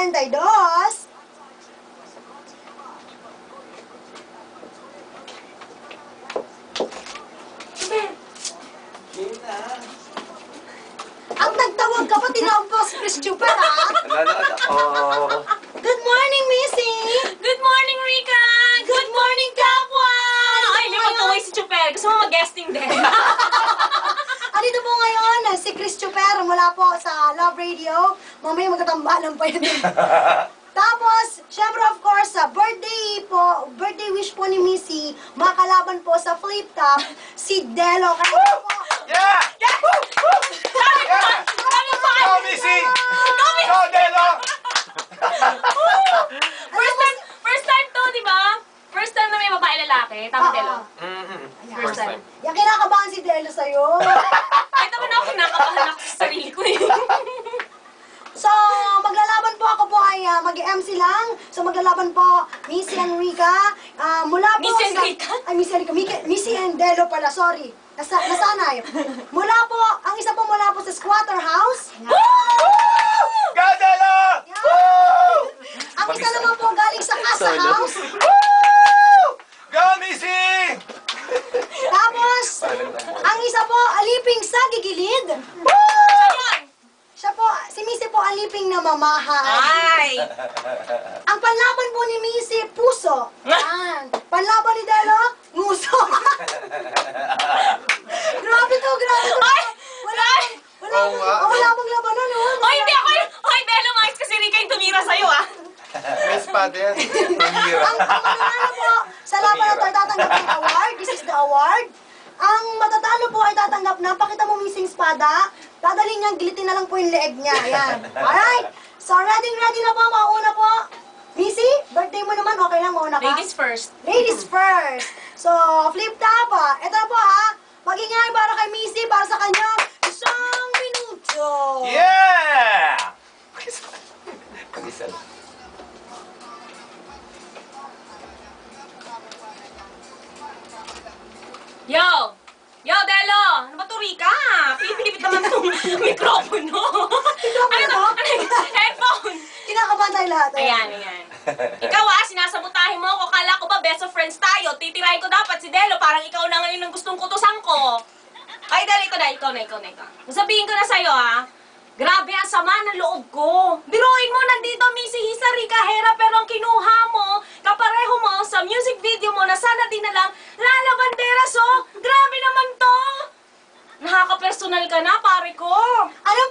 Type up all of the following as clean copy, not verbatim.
42. Ang nagtawag ka pa, tinawag po si Chris Chuper, ha? Good morning, Missy! Good morning, Rika! Good morning, Kapwa! Ay, hindi mo tuloy si Chuper. Gusto mo mag-guesting din. Andito po ngayon si Chris Chuper mula po sa Love Radio. Mamaya magtatambalan pa yun. Tapos, syempre of course, birthday wish po ni Missy, makalaban po sa flip top, si Delo. Kaya po, Yeah! Go, Missy! Go, Delo! First time to, di ba? First time na may babae lalaki. Tama, Delo? Ayan. First time. Yan, kinakabahan si Delo sa'yo. Kahit naman ako, kinakabahan ako sa sarili ko eh. So, maglalaban po ako po ay mag-MC lang. So, maglalaban po Missy and Rika. Mula po Missy and sa... Rika? Ay, Missy and Delo pala, sorry. Nasanay. Mula po, ang isa po mula po sa Squatter House. Go, Delo! Ang isa naman po galing sa Casa House. Go, Missy! Tapos, ang isa po, aliping sa gigilid. Siya po, si Missy po aliping na mamahan. Ay! Ang panlaban po ni Missy, puso. Yan. Panlaban ni Delo, nguso. Grabe to. Ay! Wala pong labanan, no? Hoy, hindi ako yun! Hoy, Delo, mais kasi Rika yung tumira sa'yo, ah! May spot yan. Mahira. Ang mananalo po sa laban na to ay tatanggap ng award. This is the award. Ang matatalo po ay tatanggap na, pakita mo Missy yung espada, dadalhin niyang gilitin na lang po yung leeg niya. Ayan. Alright. So, ready na po. Mauna po. Missy, birthday mo naman. Okay lang, mauna ka. Ladies first. Ladies first. So, flip top, Ito na po, Mag-ingay para kay Missy, para sa kanya, 1 minuto. Yeah! Pag-isa. Yo! Yo, Delo! Ano ba to, Rika? Pinipinipit naman itong mikropono. Ano to? Ano yung headphone? Kinakabahan tayo lahat. Ayan. Ikaw sinasabotahin mo ako. Kala ko ba best of friends tayo? Titirahin ko dapat si Delo. Parang ikaw na ngayon ang gustong kutusan ko. Ay, Delo, ikaw na. Sabihin ko na sa'yo, Grabe ang sama ng loob ko. Biruin mo, nandito Missy Hisa Rika Hera, pero ang kinuha mo, kapareho mo sa music video mo na sana din na lang, Lala Banderas, Grabe naman to! Nakaka-personal ka na, pare ko. Ano?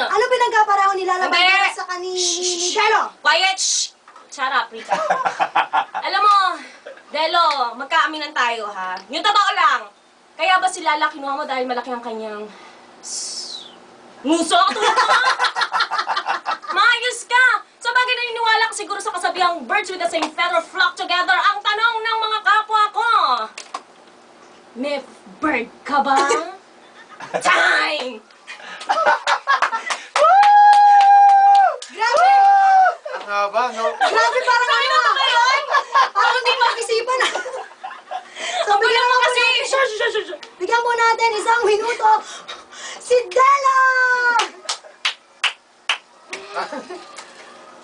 Ano pinagkapareho ni Lala Hindi. Banderas sa ni Delo? Quiet! Shh! Shut up, Rika. Alam mo, Delo, magkaaminan tayo, ha? Yung totoo lang. Kaya ba si Lala kinuha mo dahil malaki ang kanyang... Nguso ako tulad mo! Maayos ka! Sa bagay naniniwala ka siguro sa kasabihang birds with the same feather flock together. Ang tanong ng mga kapwa ko, may bird ka ba? Time! Grabe! Ang haba, no? Grabe, parang Sabi mo ba yun? Parang hindi mag-isipan, So, bigyan mo kasi! Bigyan po natin 1 minuto. Si Delo!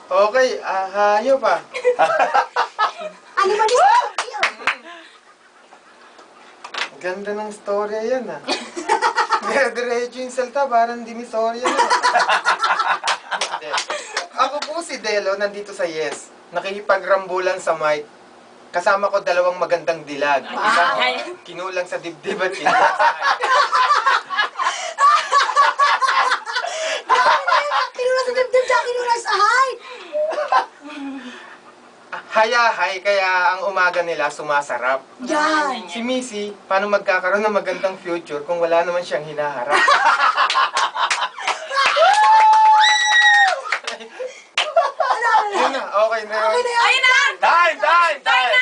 Okay, hayop pa. Animalista. Ganda ng storya yan, Dire-diretso yung salta, parang dinisorya na. Ako po si Delo, nandito sa Yes. Nakikipagrambulan sa mic. Kasama ko 2 magandang dilag. Isa, kinulang sa dibdib at kinulang sa Kinulang sa dibdib siya, kinulang sa height. Hayahay, kaya ang umaga nila sumasarap. Yan. Si Missy, paano magkakaroon ng magandang future kung wala naman siyang hinaharap? Yun na, okay na yun. Okay na yan. Ayun na! Time! Time.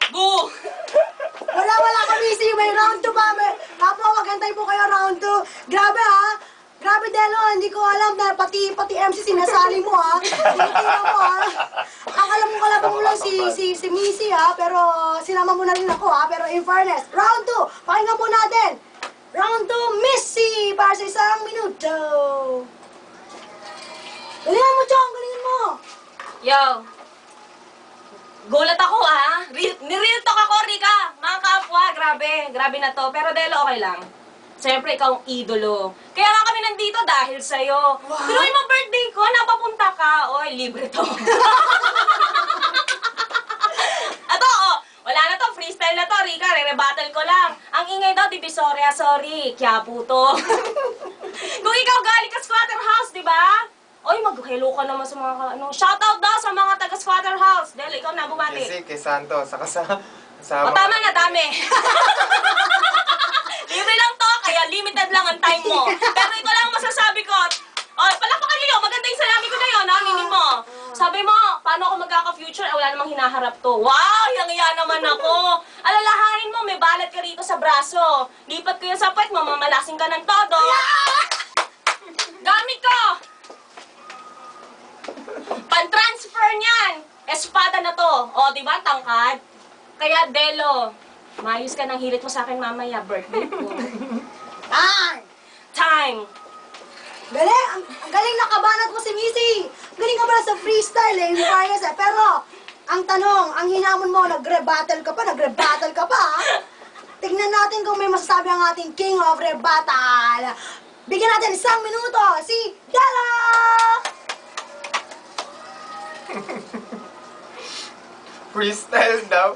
Boo! Wala kami si may round 2 pa. Apo, magantay po kayo round 2. Grabe Grabe Delo, hindi ko alam na pati MC sinasali mo Tinitira mo Ang alam mo kalaban mo lang si Missy pero sinama mo na rin ako pero in fairness, round 2, pakinggan po natin. Round 2, Missy para sa 1 minuto. Galingan mo, Chong! Galingan mo! Yo. Gulat ako Ni-real talk ako, Rika. Mga kapwa, grabe. Grabe na to. Pero Delo, okay lang. Siyempre, ikaw ang idolo. Kaya nga kami nandito dahil sa'yo. Wow. Tuloy mo birthday ko, napapunta ka. Oy, libre to. Ato, wala na to. Freestyle na to, Rika. Re-rebuttal ko lang. Ang ingay daw, Divisoria, sorry. Quiapo to. Kung ikaw galing ka squatter house, di ba? Oy, mag-hello ka naman sa mga, shoutout daw sa mga taga-squatter house. Del, ikaw na bumati. Kasi kay Santo, saka sa... O, tama na, dami. Libre lang to, kaya limited lang ang time mo. Pero ito lang ang masasabi ko. O, palakpakan niyo, maganda yung salami ko na yun, ninin mo. Sabi mo, paano ako magkaka-future? Wala namang hinaharap to. Wow, yang-iya naman ako. Alalahanin mo, may balat ka rito sa braso. Lipat ko yan sa puwet, mamamalasing ka ng todo. Gamit ko! Pan-transfer niyan! Espada na to. O, di ba, tangkad? Kaya, Delo, maayos ka ng hirit mo sa akin mamaya, birthday ko. Ay! Time! Galing! Ang galing nakabanat mo si Missy! Galing ka pala sa freestyle eh, in fairness eh. Pero, ang tanong, ang hinamon mo, nag-rebuttal ka pa ha? Tignan natin kung may masasabi ang ating King of Rebuttal. Bigyan natin 1 minuto, si Dela! Freestyle daw.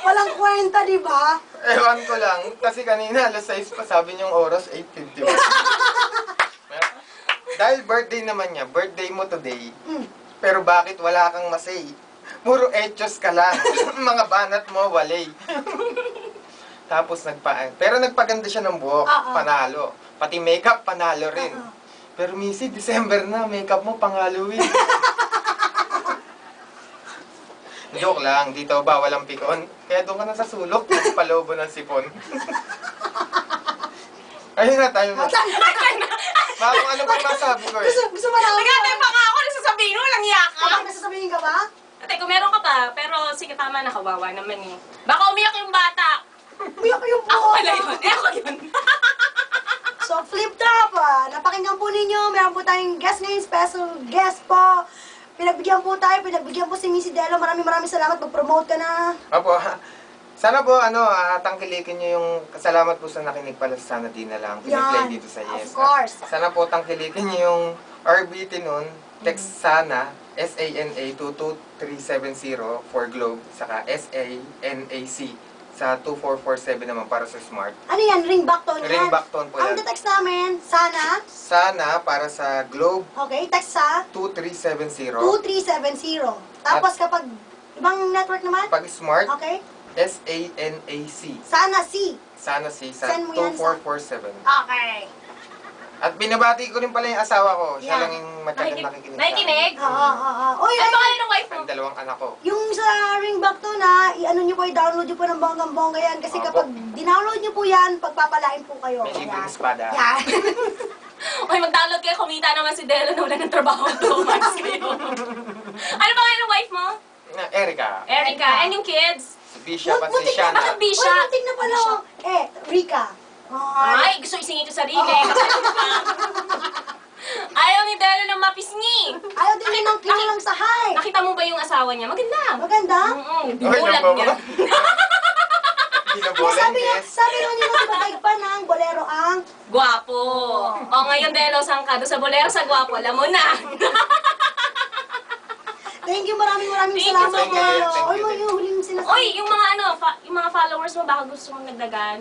Walang kwenta, di ba? Ewan ko lang. Kasi kanina, alas 6 pa, sabi niyong oras, 8:51. Dahil birthday naman niya, birthday mo today. Pero bakit wala kang masay? Puro etchos ka lang. Mga banat mo, walay. Tapos pero nagpaganda siya ng buhok, panalo. Pati makeup, panalo rin. Pero Missy, December na, makeup mo pang Halloween. Joke lang, dito bawal ang pikon. Kaya doon ka na sa sulok, palobo ng sipon. Ayun na, tayo na. Ma'am, ano ba masabi ko eh? Gusto mo lang? Nagantay pa nga ako, nasasabihin mo, lang yaka. Ano nasasabihin ka ba? Ate, kung meron ka pa, pero sige, tama na, kawawa naman eh. Baka umiyak yung bata. Umiyak ko yung Ako buhok. pala yun, ako yun. So, flip top, napakinggan po ninyo. Meron po tayong guest ngayon, special guest po. Pinagbigyan po si Missy Delo. Maraming salamat. Mag-promote ka na. Opo. Sana po, tangkilikin niyo yung salamat po sa nakinig pala sa Sana Di na lang. Piniplay dito sa Yes. Of course. Sana po tangkilikin niyo yung RBT nun. Text Sana, SANA 22370 for Globe, saka SANAC sa 2447 naman para sa Smart. Ano yan? Ringback tone yan? Ringback tone po Ang yan. text namin, sana. Sana para sa Globe Okay, text sa 2370. 2370. Tapos kapag ibang network naman? Pag Smart, Okay. SANAC. Sana C. Sana si sa Send mo yan 2447. Okay. At binabati ko rin pala yung asawa ko. Siya Yeah. lang yung matagal nakikinig sa akin. Nakikinig? Uy, Ano ba kayo ng wife mo? Ang dalawang anak ko. yung sa ringback to na, i-ano nyo po, i-download nyo po ng bonggang-bongga yan. Kasi Opo. kapag dinownload nyo po yan, pagpapalain po kayo. May libreng Yan. espada. Yan. Okay, mag-download kayo, kumita naman si Delo na wala ng trabaho. 2 months kayo. Ano ba kayo ng wife mo? Erica. Erica. And yung kids? Si Bisha at si Butik na, Shana. Bakit Bisha? Uy, butik na pala. Rika. Ay, gusto isingit yung sarili. Ayaw ni Delo ng mapisngi. Ayaw din yun ng kinilang sa high. Nakita mo ba yung asawa niya? Maganda. Maganda. Binulat Ay, niya. Binabolan, yes. Sabi nga niyo magpapag pa ng bolero ang Gwapo. O ngayon, Delo, saan ka? Doon sa bolero sa gwapo. Alam mo na. Thank you, maraming Thank you salamat. so much. Thank Oy, you. yung huling sinasabi. Oy, yung mga yung mga followers mo, baka gusto mong nagdagan.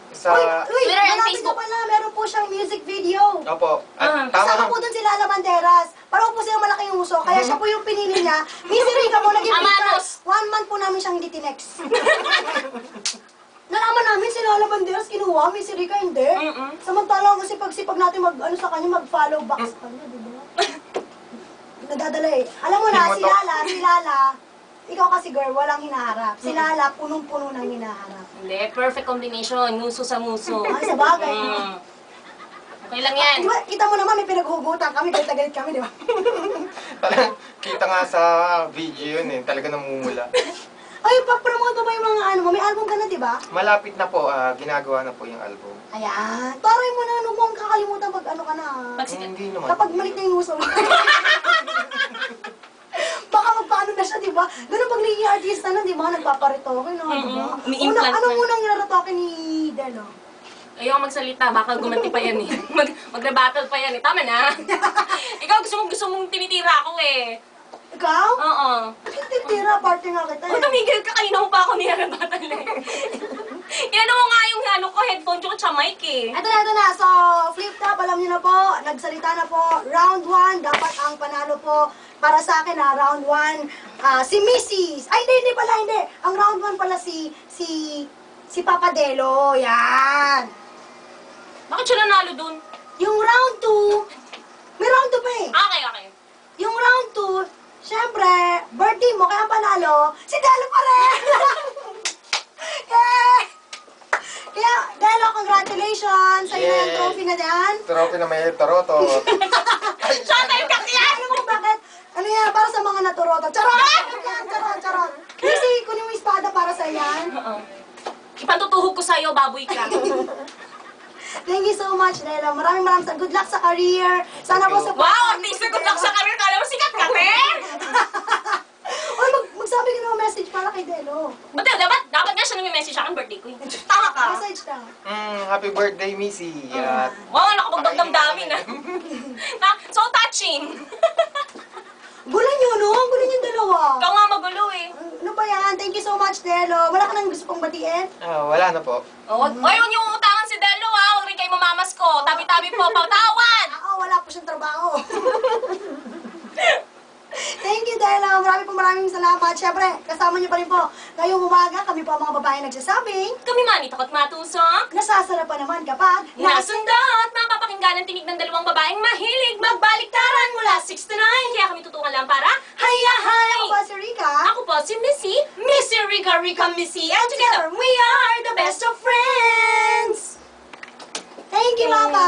Sa... Uy, Twitter and malapit Facebook. na pala, meron po siyang music video. Opo. At Kasama tama. po dun sila Ala Banderas. Pareho po silang malaki yung uso. Kaya siya po yung pinili niya. Missy Rica po, naging Amanos. 1 month po namin siyang hindi tinext. Nalaman namin si Ala Banderas kinuha, Missy Rica hindi. Samantalang kasi pagsipag natin sa kanya, mag-follow back sa kanya, di ba? Nadadala eh. Alam mo na, si Lala, ikaw kasi girl, walang hinaharap. Si Lala, punong-puno ng hinaharap. Hindi, perfect combination. Nguso sa nguso. Ay, sa bagay, no? Okay lang yan. Di ba, kita mo naman, may pinaghugutan kami, galit kami, di ba? Kita nga sa video yun eh. Talaga namumula. Ay, pa-promote mo ba yung mga ano mo? May album ka na, di ba? Malapit na po, ginagawa na po yung album. Ayan. Taray mo na, ano mo, kakalimutan pag ano ka na. Hindi naman. Kapag malit na yung uso mo. Baka magpaano na siya, di ba? Ganun pag naging artista na, di ba? Nagpaparitoke na, di ba? Umi-implant Ano na. munang niraratoke ni Delo? Ayoko magsalita, baka gumanti pa yan eh. Mag-rebattle pa yan eh. Tama na. Ikaw gusto mong tinitira ako eh. Ikaw? Oo. Bakit titira? Partner nga kita O eh. tumigil ka, kanina mo pa ako nire-rebattle eh. Inano mo nga yung ano ko, headphone ko sa mic eh. Ito na. So, flip top, alam niyo na po, nagsalita na po. Round 1, dapat ang panalo po para sa akin round 1, si Mrs. Ay, hindi pala. Ang round 1 pala si Papa Delo. Yan. Bakit siya nanalo dun? Yung round 2, may round 2 pa eh. Okay. Yung round 2, syempre, birthday mo, kaya ang panalo, si Delo pa rin! Yay! Kaya, Delo, congratulations! Sa'yo na yung Yay! trophy na yan. Trophy na may toroto. Shotay ka yan! Alam mo bakit? Ano yan? Para sa mga naturoto. Charot! Charot! Kasi, kunin mo yung espada para sa yan. Oo. Ipantutuhog ko sa'yo, baboy ka. Thank you so much, Delo. Maraming good luck sa career. Sana po sa... Wow, artista, good luck sa career. Kala mo sikat ka, te? Oy, magsabi ka ng message para kay Delo. Ba't dapat nga siya nang may message sa akin, birthday ko eh. Tama ka. Message daw. Happy birthday, Missy. At Wow, nakapagdamdamin ah. So touching. Gulo nyo, no? Gulo nyo dalawa. Ikaw nga magulo eh. Ano ba yan? Thank you so much, Delo. Wala ka nang gusto pong batiin? wala na po. Oy, huwag niyong utangan si Delo ah. Huwag rin kayo mamamas ko. Tabi-tabi po, pautawan. Wala po siyang trabaho. Thank you, Delo. Maraming salamat. Siyempre, kasama niyo pa rin po. Ngayong umaga, kami po ang mga babae nagsasabing, Kami mani, takot matusok. nasasarapan naman kapag Nasundot, mapapakinggan ang tinig ng dalawang babaeng mahilig magbaliktaran mula 6 to 9. Kaya kami tutukan lang para hayahay. Ako ba si Rika? Ako po si Missy Rika Missy. And together, we are the best of friends. Thank you, Mama.